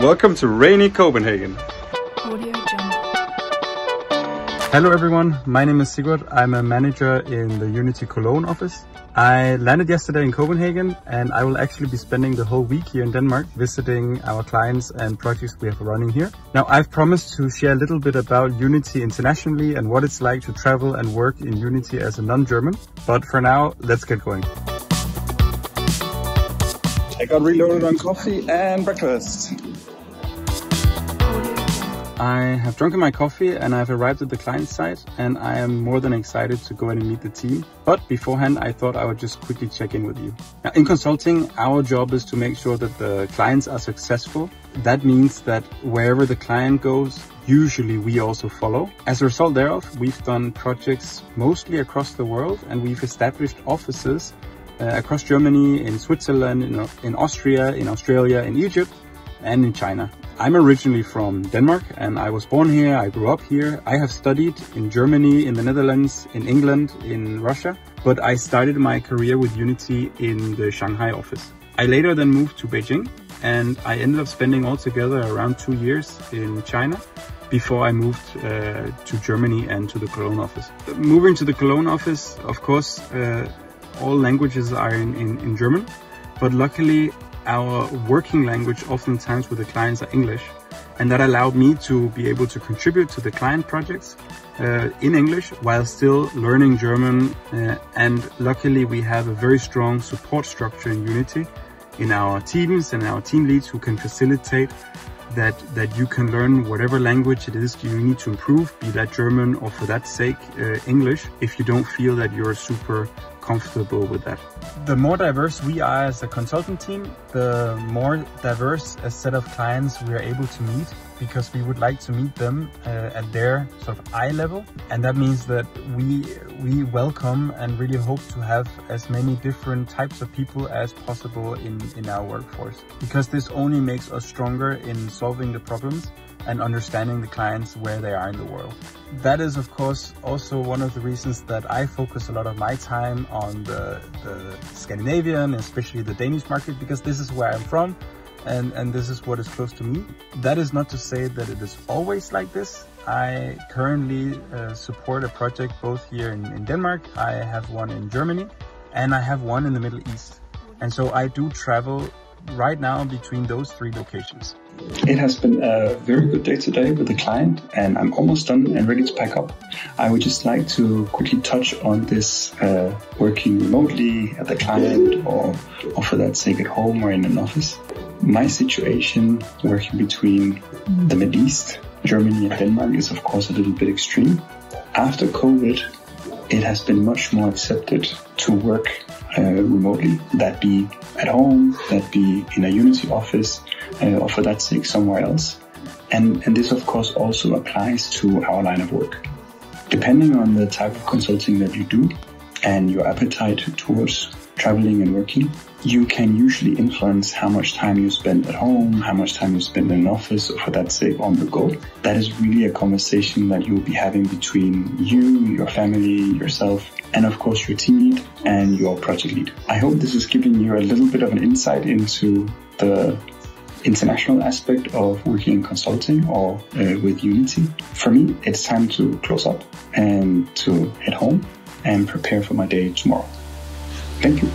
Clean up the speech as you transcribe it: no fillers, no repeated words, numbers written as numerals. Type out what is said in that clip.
Welcome to rainy Copenhagen. Hello everyone, my name is Sigurd. I'm a manager in the Unity Cologne office. I landed yesterday in Copenhagen and I will actually be spending the whole week here in Denmark visiting our clients and projects we have running here. Now, I've promised to share a little bit about Unity internationally and what it's like to travel and work in Unity as a non-German. But for now, let's get going. I got reloaded on coffee and breakfast. I have drunken my coffee and I've arrived at the client site and I am more than excited to go in and meet the team. But beforehand, I thought I would just quickly check in with you. Now, in consulting, our job is to make sure that the clients are successful. That means that wherever the client goes, usually we also follow. As a result thereof, we've done projects mostly across the world and we've established offices across Germany, in Switzerland, in Austria, in Australia, in Egypt, and in China. I'm originally from Denmark and I was born here, I grew up here. I have studied in Germany, in the Netherlands, in England, in Russia, but I started my career with Unity in the Shanghai office. I later then moved to Beijing and I ended up spending altogether around 2 years in China before I moved to Germany and to the Cologne office. Moving to the Cologne office, of course, all languages are in German, but luckily our working language oftentimes with the clients are English, and that allowed me to be able to contribute to the client projects in English while still learning German. And luckily we have a very strong support structure in Unity in our teams and our team leads who can facilitate that you can learn whatever language it is you need to improve, be that German or for that sake English, if you don't feel that you're super comfortable with that. The more diverse we are as a consultant team, the more diverse a set of clients we are able to meet, because we would like to meet them at their sort of eye level. And that means that we welcome and really hope to have as many different types of people as possible in our workforce, because this only makes us stronger in solving the problems and understanding the clients where they are in the world. That is, of course, also one of the reasons that I focus a lot of my time on the Scandinavian, especially the Danish market, because this is where I'm from and this is what is close to me. That is not to say that it is always like this. I currently support a project both here in Denmark, I have one in Germany, and I have one in the Middle East. And so I do travel right now between those 3 locations. It has been a very good day today with the client and I'm almost done and ready to pack up. I would just like to quickly touch on this working remotely at the client or for that sake at home or in an office. My situation working between the Middle East, Germany and Denmark is of course a little bit extreme. After COVID, it has been much more accepted to work remotely, that be at home, that be in a Unity office, or for that sake somewhere else. And this of course also applies to our line of work. Depending on the type of consulting that you do and your appetite towards traveling and working, you can usually influence how much time you spend at home, how much time you spend in an office, or for that sake on the go. That is really a conversation that you'll be having between you, your family, yourself, and of course your team lead and your project lead. I hope this is giving you a little bit of an insight into the international aspect of working in consulting or with Unity. For me, it's time to close up and to head home and prepare for my day tomorrow. Thank you.